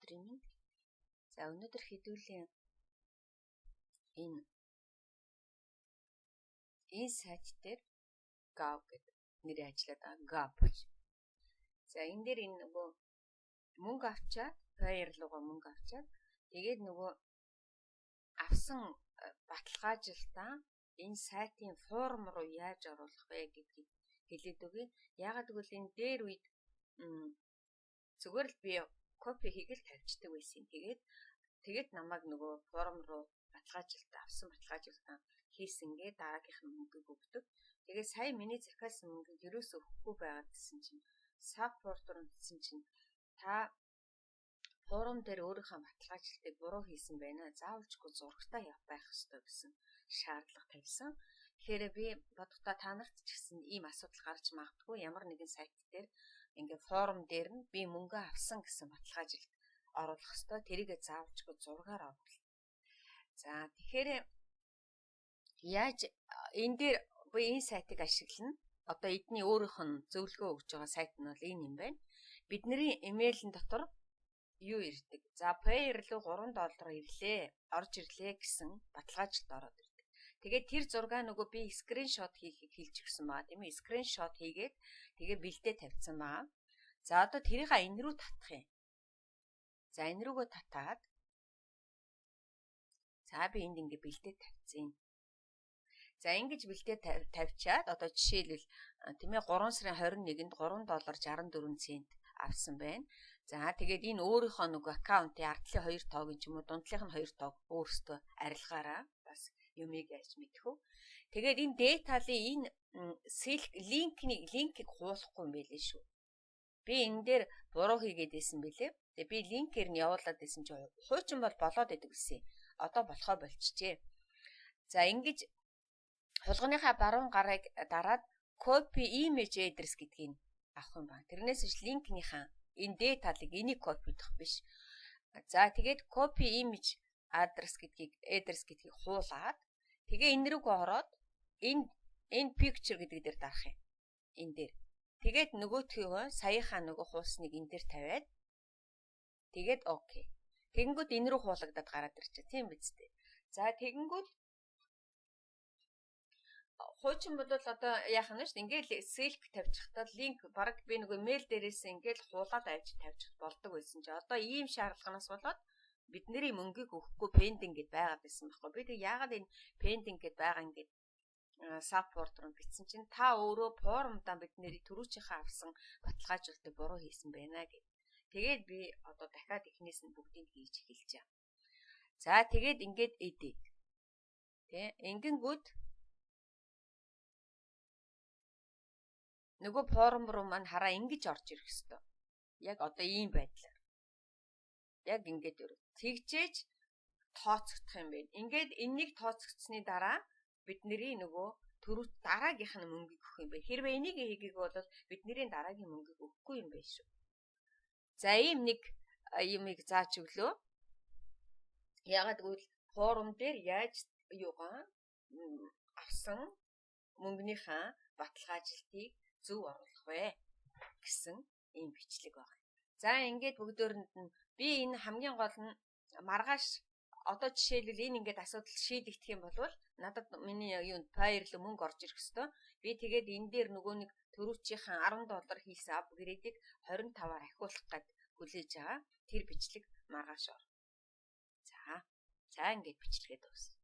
өдрийн минь. За өнөөдөр хэдүүлэн энэ сайт дээр Gav гэдэг нэрээр ажиллаад байгаа. Gav гэж. За энэ дээр энэ нөгөө мөнгө авчаад Payer руугаа мөнгө авчаад тэгээд нөгөө авсан баталгаажилтаа энэ сайтын форум руу яаж оруулах вэ гэдгийг хэлээд өгье. Яагаад гэвэл энэ дээр үед зүгээр л би копи хийгээл тавьчихдаг байсан. Тэгээд намайг нөгөө форум руу баталгаажилтаа авсан баталгаажилтаа хийсэнгээ дараагийнх нь мөнгөийг өгдөг. Тэгээд сая миний захиалсан мөнгөийг юусоо өгөхгүй байгаад гэсэн чинь саппорт руу гэсэн чинь та форум дээр өөрийнхөө баталгаажилтыг буруу хийсэн байна. Заавалчгүй зурагтаа байх ёстой гэсэн шаардлага тавьсан. Тэгэхээр би бодохдоо та нарт ч гэсэн ийм асуудал гарч магадгүй. Ямар нэгэн сайт дээр ингээд форум дээр нь би мөнгө авсан гэсэн баталгаажилт оруулах ёстой. Тэрийгэ заавалчгүй зургаар оруулах. За тэгэхээр яаж энэ дээр би энэ сайтыг ашиглана? Одоо эдний өөрийнх нь зөвлөгөө өгж байгаа сайт нь бол энэ юм байна. Бидний имэйлэн дотор юу ирдэг? За Payer руу $3 ирлээ, орж ирлээ гэсэн баталгаажилт ороод ирдэг. Тэгээд тэр зургаа нөгөө би скриншот хийхийг хэлж өгсөн баа, тийм ээ? Скриншот хийгээд тэгээ бэлдээ тавьсан баа. За одоо тэрийг энэ рүү татах юм. За энэ рүүгөө татаад за би энд ингээ бэлдээ тавьчихъя. За ингэж бэлдээ тавьчаад одоо жишээлбэл тийм ээ 3 сарын 21-нд $3.64 авсан байна. За тэгээд энэ өөрийнхөө нөгөө аккаунтын ардлын 2 тоогийн ч юм уу дундлынх нь 2 тоог өөрөөсөө арилгаараа бас юмыг яаж мэдэх вэ? Тэгээд энэ деталийн энэ линкийг хуулахгүй юм байлээ шүү. Би энэ дээр буруу хийгээд байсан бэлээ. Тэгээд би линкээр нь явуулаад байсан чинь хуучин бол болоод идэг гэсэн. Одоо болохоо болчихжээ. За ингэж хулгайныхаа баруун гарыг дараад copy image address гэдгийг авах юм байна. Тэрнээс иш линкнийхаа энэ деталыг энийг копидох биш. За тэгээд copy image address гэдгийг хуулаад тэгээ энэ рүүгээ ороод энэ picture гэдэг дээр дарах юм. Энэ дээр. Тэгээд нөгөөтгөө саяхаа нөгөө хуусныг энэ дээр тавиад тэгээд окей. Тэгэнгүүт энэ рүү хуулагдаад гараад ирчихэ. Тийм биз дээ. За тэгэнгүүт хуучин бол одоо яах нь шүү. Ингээл селк тавьчихтаа линк баг би нөгөө мэйл дээрээс ингээл хуулаад авч тавьчих болдог байсан чи одоо ийм шаардлаганаас болоод бидний мөнгийг өгөхгүй пендинг гэд байгаад байсан байхгүй. Би тэг яагаад энэ пендинг гэд байгаа ингээд саппорт руу бичсэн чинь та өөрөө форумдаа бидний түрүүчийнхээ авсан баталгаажуултыг буруу хийсэн байна гэд. Тэгээд би одоо дахиад эхнээс нь бүгдийг хийж эхэлж байгаа. За тэгээд ингээд эдээ. Тэ ингэнгүүт нөгөө форум руу маань хараа ингэж орж ирэх хэвээр. Яг одоо ийм байдлаар. Яг ингэж өрөө. Тэгжээж тооцогдох юм байна. Ингээд энэнийг тооцогдсны дараа бидний нөгөө төрөв дараагийнх нь мөнгөийг өгөх юм байна. Хэрвээ энийг хийгээг бол бидний дараагийн мөнгөийг өгөхгүй юм байна шүү. За ийм нэг юмыг зааж өглөө. Ягаад гэвэл форум дээр яаж юугаа авсан мөнгөнийхөө баталгаажилтыг зөв оруулах вэ гэсэн ийм бичлэг байна. За ингээд бүгдөөрэнд нь би энэ хамгийн гол нь маргааш одоо жишээлбэл энэ ингээд асуудал шийдэгдэх юм бол надад миний юунд Payer руу мөнгө орж ирэх хэвээр. Би тэгээд энэ дээр нөгөө нэг төрүүчийн $10 хийсэн апгрейдийг 25-аар ахиулах гээд хүлээж байгаа. Тэр бичлэг маргааш ор. За ингээд бичлэгээ дуусна.